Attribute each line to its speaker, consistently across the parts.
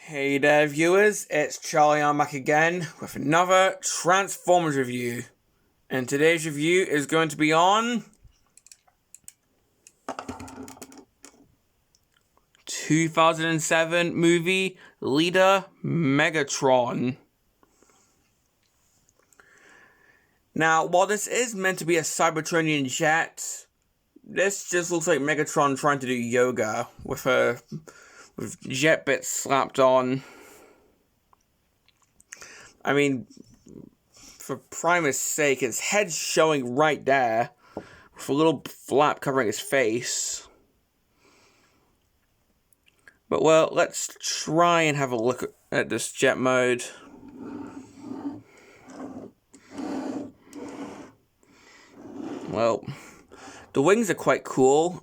Speaker 1: Hey there viewers, it's Charlie. I'm back again with another Transformers review. And today's review is going to be on 2007 movie Leader Megatron. Now, while this is meant to be a Cybertronian jet, this just looks like Megatron trying to do yoga with jet bits slapped on. I mean, for Primus' sake, his head's showing right there, with a little flap covering his face. But well, let's try and have a look at this jet mode. Well, the wings are quite cool.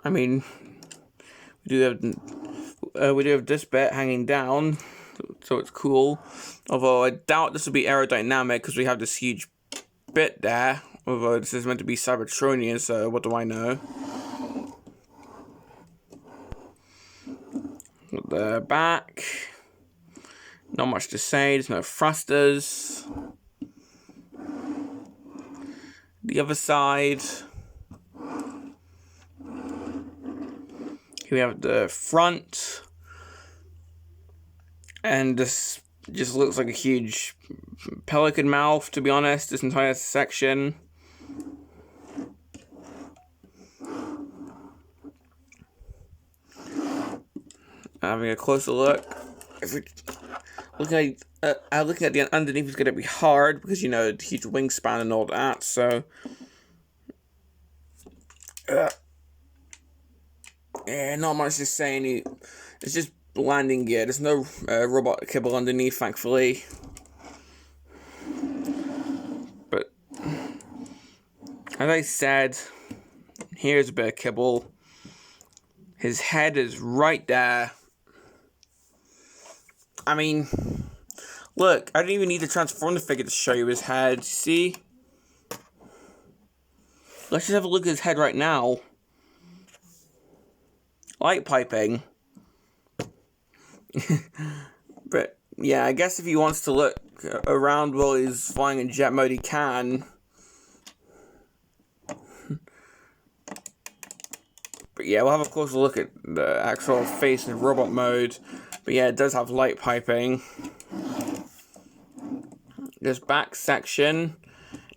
Speaker 1: I mean, we do have this bit hanging down, so it's cool. Although I doubt this will be aerodynamic because we have this huge bit there. Although this is meant to be Cybertronian, so what do I know? At the back, not much to say. There's no thrusters. The other side, here we have the front, and this just looks like a huge pelican mouth, to be honest, this entire section. Having a closer look, if we looking at the underneath is going to be hard because, you know, the huge wingspan and all that, so yeah, not much to say. It's just landing gear. There's no robot kibble underneath, thankfully. But as I said, here's a bit of kibble. His head is right there. I mean, look, I didn't even need to transform the figure to show you his head. See? Let's just have a look at his head right now. Light piping. But yeah, I guess if he wants to look around while he's flying in jet mode, he can. But yeah, we'll have a closer look at the actual face in robot mode. But yeah, it does have light piping. This back section,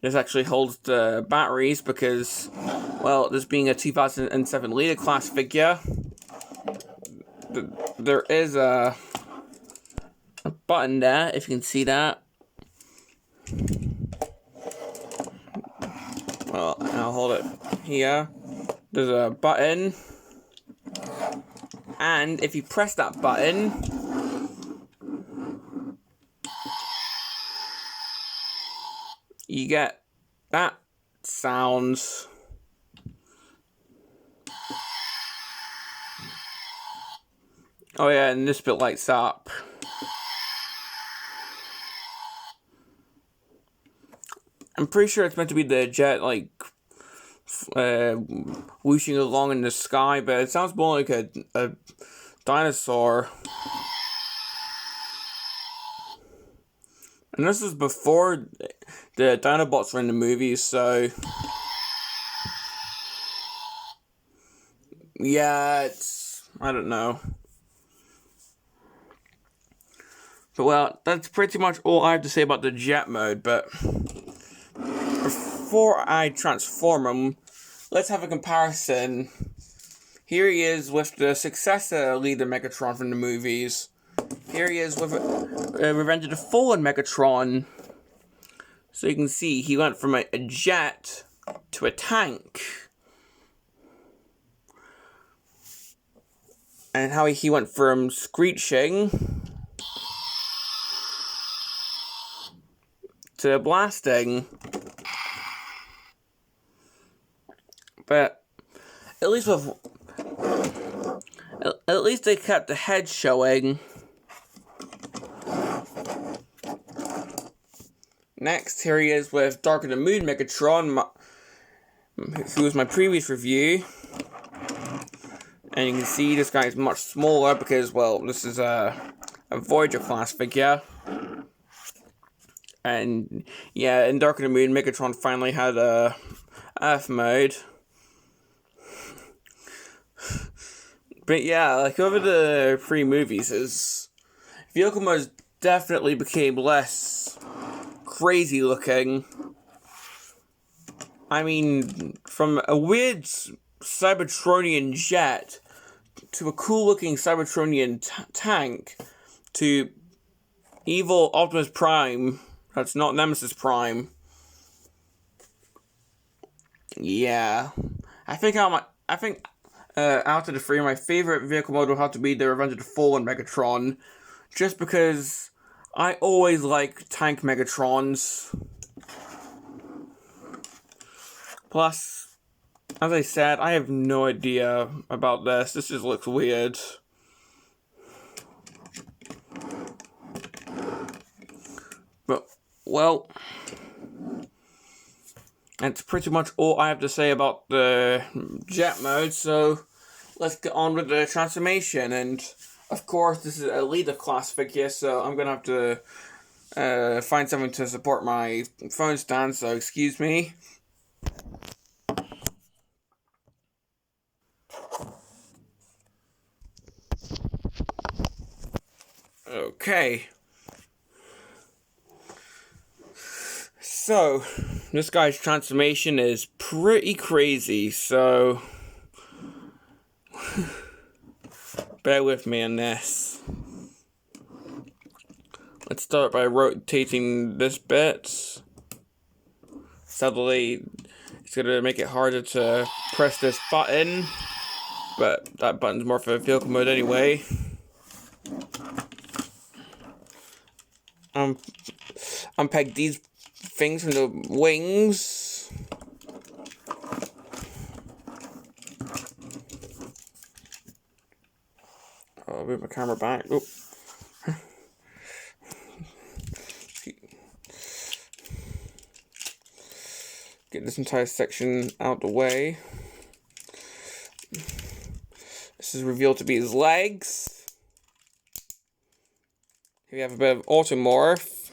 Speaker 1: this actually holds the batteries because, well, this being a 2007 Leader class figure, there is a button there, if you can see that. Well, I'll hold it here. There's a button, and if you press that button, you get that sound. Oh yeah, and this bit lights up. I'm pretty sure it's meant to be the jet, like, whooshing along in the sky, but it sounds more like a dinosaur. And this is before the Dinobots were in the movies, so yeah, I don't know. But well, that's pretty much all I have to say about the jet mode. But before I transform him, let's have a comparison. Here he is with the successor Leader Megatron from the movies. Here he is with Revenge of the Fallen Megatron. So you can see he went from a jet to a tank. And how he went from screeching to blasting. But at least they kept the head showing. Next, here he is with Dark of the Moon Megatron, who was my previous review. And you can see this guy is much smaller because, well, this is a Voyager class figure. And yeah, in Dark of the Moon, Megatron finally had a Earth mode. But yeah, like over the 3 movies, his vehicle modes definitely became less crazy looking. I mean, from a weird Cybertronian jet to a cool looking Cybertronian tank to evil Optimus Prime, that's not Nemesis Prime. Yeah, I think out of the 3, my favorite vehicle mode will have to be the Revenge of the Fallen Megatron, just because I always like tank Megatrons. Plus, as I said, I have no idea about this. This just looks weird. But, well, that's pretty much all I have to say about the jet mode, so let's get on with the transformation. And, of course, this is a leader class figure, so I'm going to have to find something to support my phone stand, so excuse me. Okay. So, this guy's transformation is pretty crazy, so bear with me on this. Let's start by rotating this bit. Sadly, it's going to make it harder to press this button, but that button's more for vehicle mode anyway. Unpeg these things from the wings. I'll move my camera back. Oh. Get this entire section out the way. This is revealed to be his legs. Here we have a bit of automorph.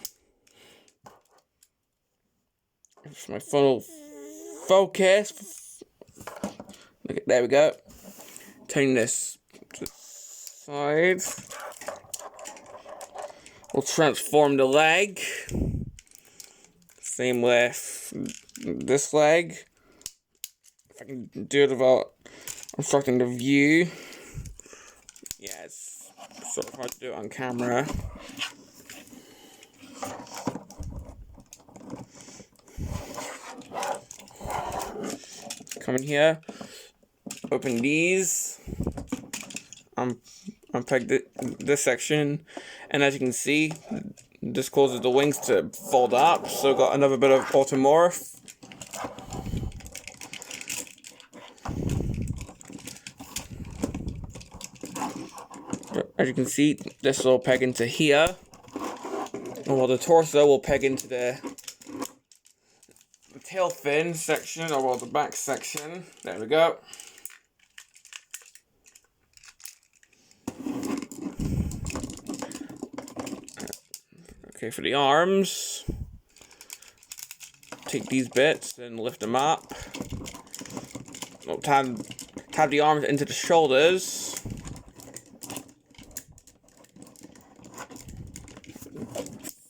Speaker 1: Just my phone will focus. Okay, there we go. Turning this to the side. We'll transform the leg. Same with this leg. If I can do it without obstructing the view. Yeah, it's sort of hard to do it on camera. Come in here, open these, unpeg this section, and as you can see, this causes the wings to fold up, so got another bit of automorph. But as you can see, this will peg into here, while the torso will peg into the tail fin section, or well, the back section. There we go. Okay, for the arms, take these bits and lift them up. We'll tab the arms into the shoulders.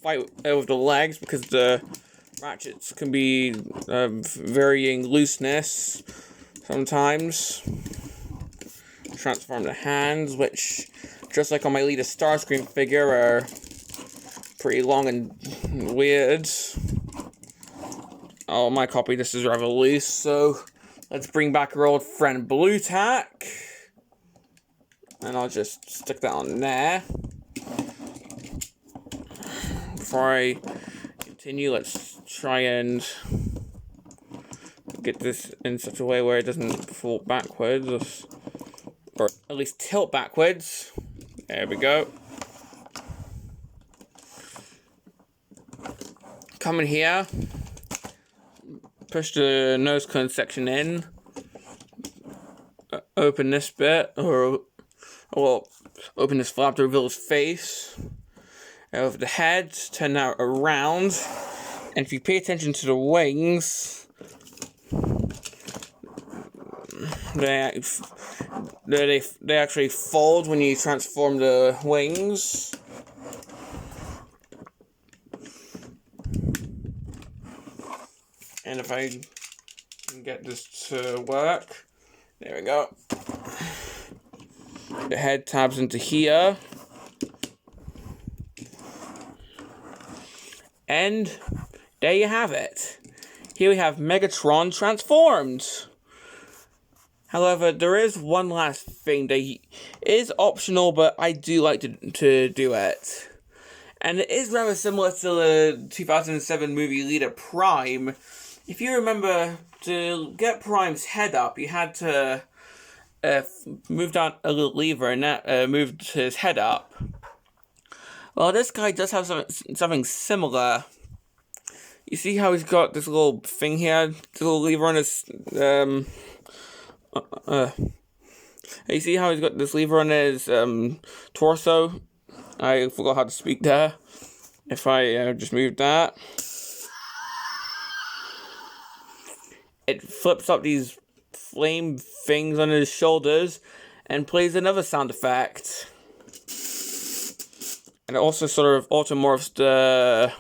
Speaker 1: Fight with the legs because the ratchets can be varying looseness sometimes. Transform the hands, which, just like on my Leader Starscream figure, are pretty long and weird. Oh, my copy, this is rather loose, so let's bring back our old friend Blue Tack. And I'll just stick that on there. Before I continue, let's try and get this in such a way where it doesn't fall backwards, or at least tilt backwards. There we go. Come in here, push the nose cone section in, open this bit, or well, open this flap to reveal his face. Of the head, turn that around, and if you pay attention to the wings, they actually fold when you transform the wings. And if I can get this to work, there we go. The head tabs into here. And there you have it. Here we have Megatron transformed. However, there is one last thing that is optional, but I do like to do it. And it is rather similar to the 2007 movie Leader Prime. If you remember, to get Prime's head up, you had to move down a little lever, and that moved his head up. Well, this guy does have something similar. You see how he's got this little thing here, this little lever on his you see how he's got this lever on his torso? I forgot how to speak there. If I just move that, it flips up these flame things on his shoulders and plays another sound effect. And it also sort of automorphs the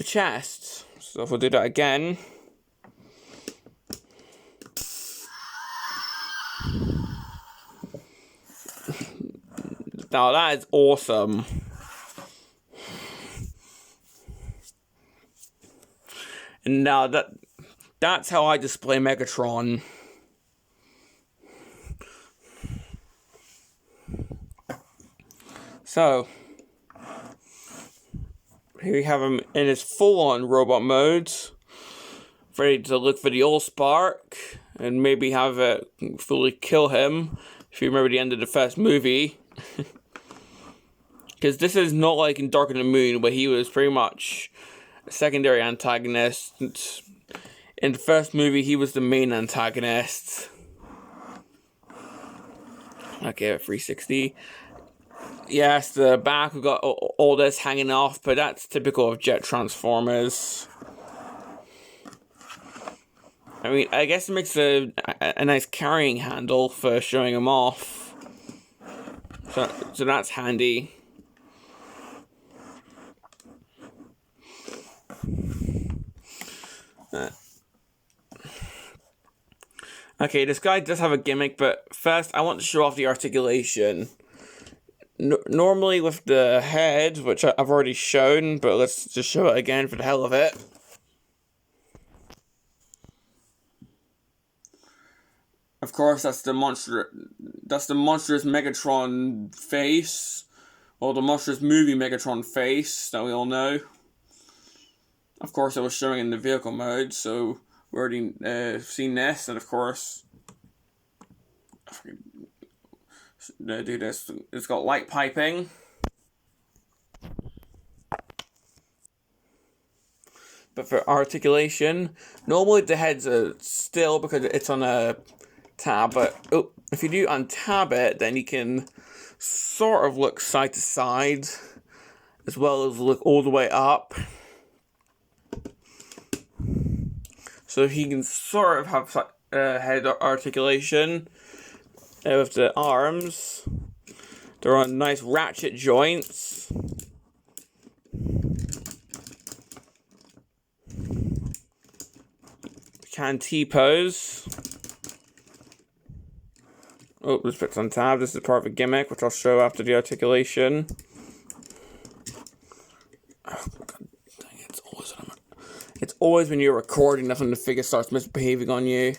Speaker 1: chest. So if we'll do that again. Now that is awesome. And now that's how I display Megatron. So here we have him in his full-on robot mode, ready to look for the Allspark and maybe have it fully kill him. If you remember the end of the first movie. Because this is not like in Dark of the Moon, where he was pretty much a secondary antagonist. In the first movie, he was the main antagonist. Okay, a 360. Yes, the back, we've got all this hanging off, but that's typical of jet transformers. I mean, I guess it makes a nice carrying handle for showing them off. So that's handy. Okay, this guy does have a gimmick, but first I want to show off the articulation. Normally with the head, which I've already shown, but let's just show it again for the hell of it. Of course, that's the monstrous Megatron face, or the monstrous movie Megatron face that we all know. Of course, I was showing in the vehicle mode, so we already seen this, and of course, do this. It's got light piping. But for articulation, normally the heads are still because it's on a tab, but if you do untab it, then you can sort of look side to side, as well as look all the way up. So he can sort of have head articulation. With the arms, they're on nice ratchet joints. Can T-pose. Oh, this bit's on tab. This is part of a gimmick, which I'll show after the articulation. Oh, God dang it, it's always when you're recording that's when the figure starts misbehaving on you.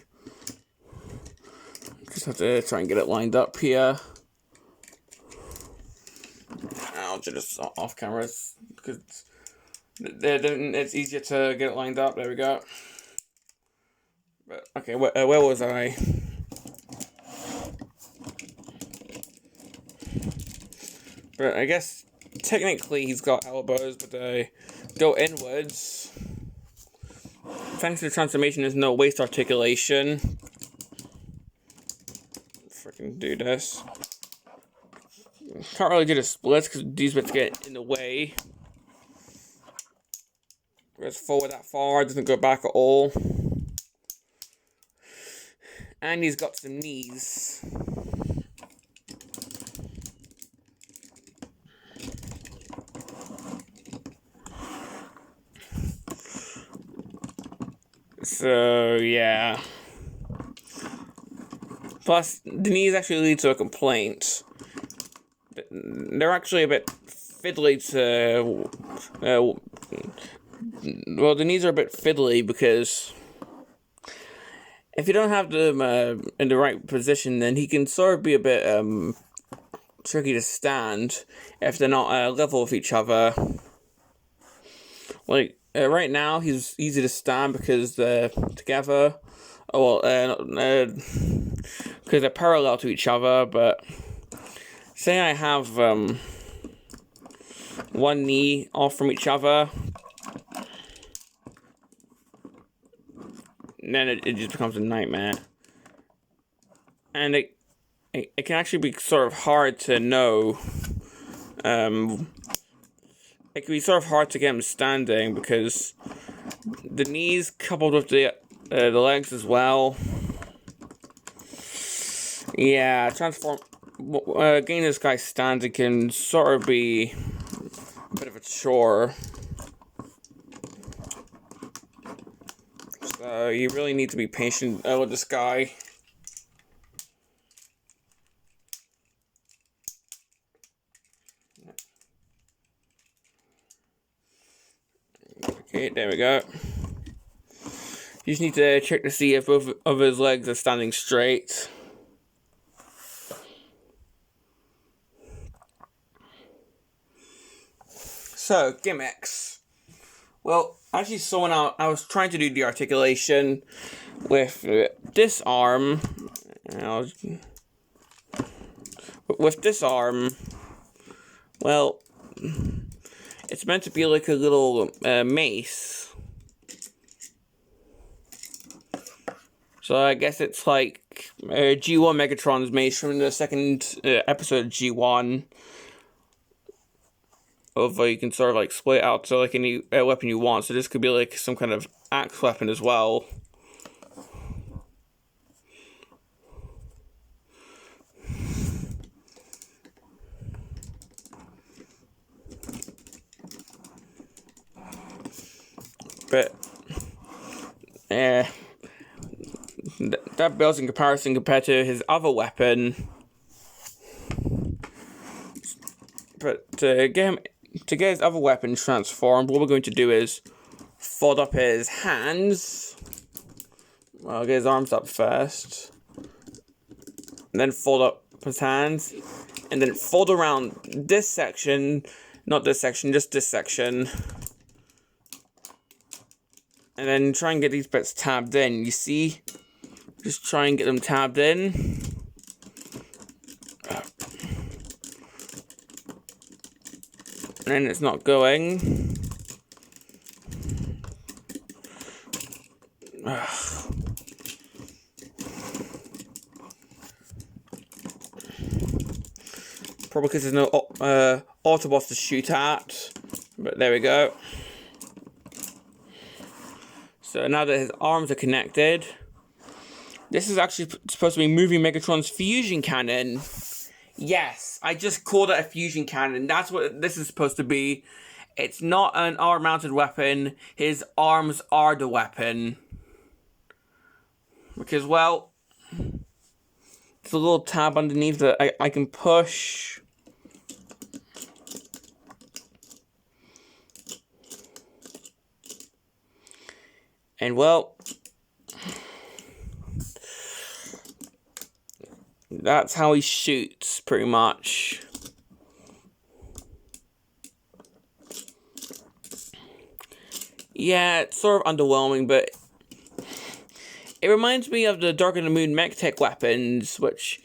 Speaker 1: Just have to try and get it lined up here. I'll do this off cameras because it's easier to get it lined up. There we go. But, okay, where was I? But I guess technically he's got elbows, but they go inwards. Thanks to the transformation, there's no waist articulation. can do this. Can't really do the splits because these bits get in the way. Goes forward that far, doesn't go back at all. And he's got some knees. So, yeah. Plus, the knees actually lead to a complaint. They're actually a bit fiddly to... well, the knees are a bit fiddly because if you don't have them in the right position, then he can sort of be a bit tricky to stand if they're not level with each other. Like, right now, he's easy to stand because they're together. Oh, well, because they're parallel to each other, but say I have one knee off from each other, and then it just becomes a nightmare. And it can actually be sort of hard to know. It can be sort of hard to get him standing because the knees coupled with the legs as well. Yeah, getting this guy standing can sort of be a bit of a chore. So you really need to be patient with this guy. Okay, there we go. You just need to check to see if both of his legs are standing straight. So, gimmicks. Well, as you saw now, I was trying to do the articulation with this arm. With this arm, well, it's meant to be like a little mace. So I guess it's like G1 Megatron's mace from the second episode of G1. Of you can sort of like split out to like any weapon you want. So this could be like some kind of axe weapon as well. But that builds in comparison compared to his other weapon. But to get his other weapon transformed, what we're going to do is fold up his hands. Well, I'll get his arms up first. And then fold up his hands. And then fold around this section. Not this section, just this section. And then try and get these bits tabbed in. You see? Just try and get them tabbed in. And then it's not going. Probably because there's no Autobots to shoot at. But there we go. So now that his arms are connected, this is actually supposed to be moving Megatron's fusion cannon. Yes, I just called it a fusion cannon. That's what this is supposed to be. It's not an arm-mounted weapon. His arms are the weapon. Because, well, there's a little tab underneath that I can push. And, well, that's how he shoots, pretty much. Yeah, it's sort of underwhelming, but it reminds me of the Dark of the Moon mech tech weapons, which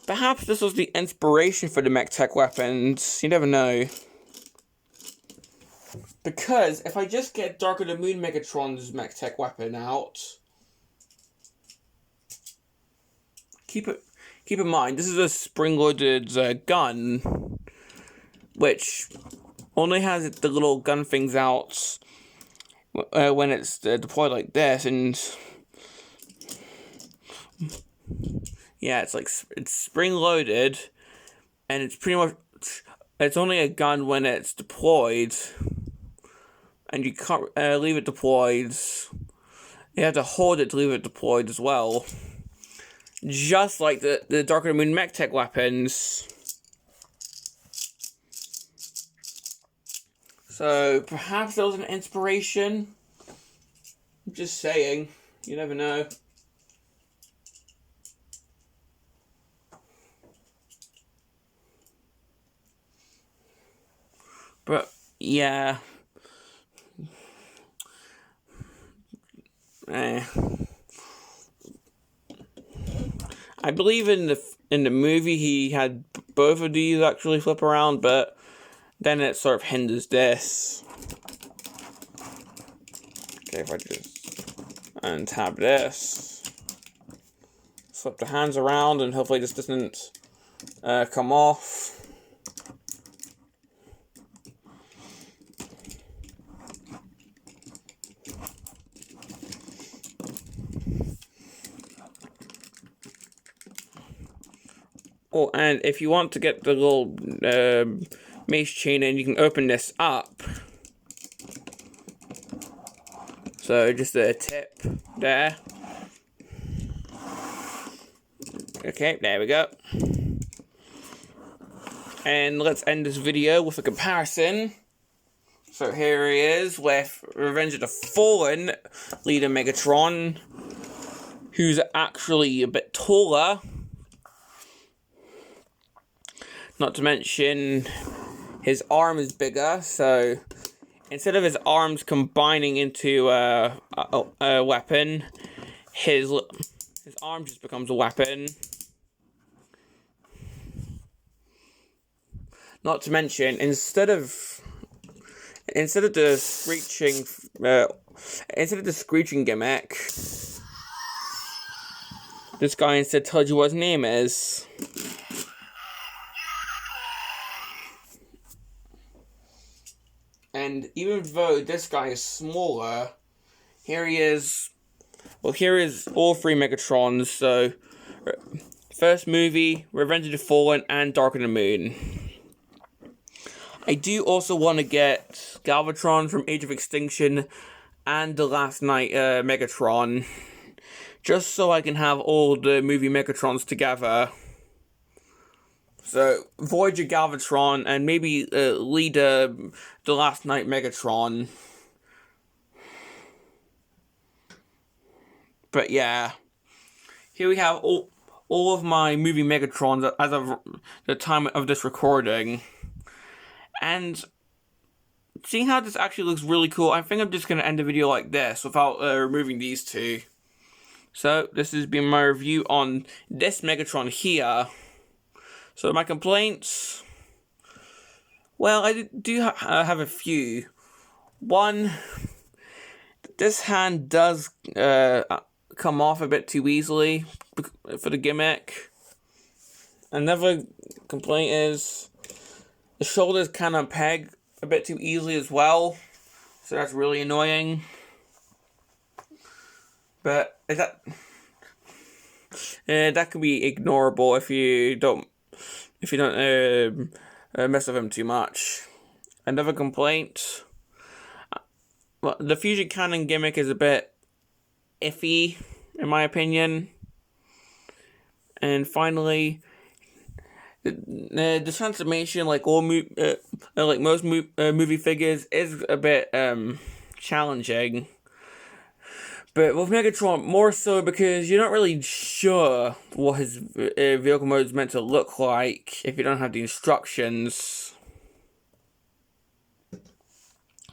Speaker 1: perhaps this was the inspiration for the mech tech weapons. You never know. Because if I just get Dark of the Moon Megatron's mech tech weapon out, keep keep in mind, this is a spring-loaded gun, which only has the little gun things out when it's deployed like this, and yeah, it's spring-loaded, and it's pretty much, it's only a gun when it's deployed, and you can't leave it deployed. You have to hold it to leave it deployed as well. Just like the Dark of the Moon mech tech weapons. So, perhaps that was an inspiration? I'm just saying. You never know. But, yeah. I believe in the movie he had both of these actually flip around, but then it sort of hinders this. Okay, if I just untap this, flip the hands around, and hopefully this doesn't come off. Oh, and if you want to get the little mace chain in, you can open this up. So just a tip there. Okay, there we go. And let's end this video with a comparison. So here he is with Revenge of the Fallen leader Megatron, who's actually a bit taller. Not to mention, his arm is bigger, so instead of his arms combining into a weapon, his arm just becomes a weapon. Not to mention, instead of the screeching gimmick, this guy instead tells you what his name is. And even though this guy is smaller, here is all three Megatrons. So, first movie, Revenge of the Fallen, and Dark of the Moon. I do also want to get Galvatron from Age of Extinction and the Last Night Megatron, just so I can have all the movie Megatrons together. So, Voyager Galvatron, and maybe Leader the Last Night Megatron. But yeah, here we have all of my movie Megatrons as of the time of this recording. And seeing how this actually looks really cool, I think I'm just going to end the video like this without removing these two. So, this has been my review on this Megatron here. So my complaints, well, I do have a few. One, this hand does come off a bit too easily for the gimmick. Another complaint is the shoulders kind of peg a bit too easily as well, so that's really annoying. But that can be ignorable if you don't mess with him too much. Another complaint, well, the fusion cannon gimmick is a bit iffy, in my opinion. And finally, the transformation, like most movie figures, is a bit challenging. But with Megatron, more so because you're not really sure what his vehicle mode is meant to look like if you don't have the instructions.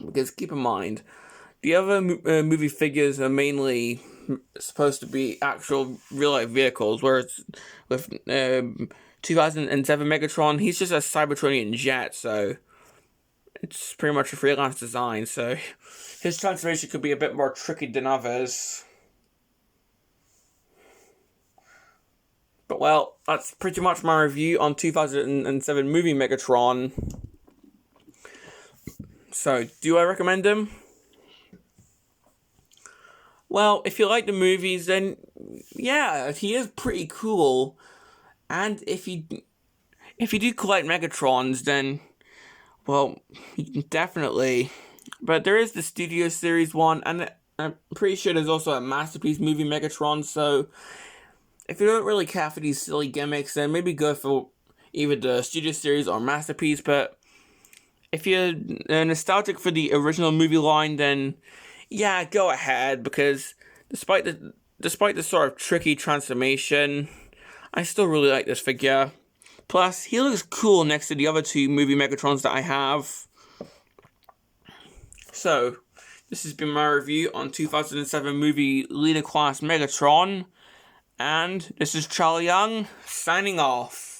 Speaker 1: Because keep in mind, the other movie figures are mainly supposed to be actual real-life vehicles, whereas with 2007 Megatron, he's just a Cybertronian jet, so it's pretty much a freelance design, so his transformation could be a bit more tricky than others. But well, that's pretty much my review on 2007 movie Megatron. So, do I recommend him? Well, if you like the movies, then yeah, he is pretty cool. And if you do collect Megatrons, then well, definitely. But there is the Studio Series one, and I'm pretty sure there's also a Masterpiece movie Megatron. So if you don't really care for these silly gimmicks, then maybe go for either the Studio Series or Masterpiece. But if you're nostalgic for the original movie line, then yeah, go ahead, because despite the sort of tricky transformation, I still really like this figure. Plus, he looks cool next to the other two movie Megatrons that I have. So, this has been my review on 2007 movie Leader Class Megatron. And this is Charlie Young, signing off.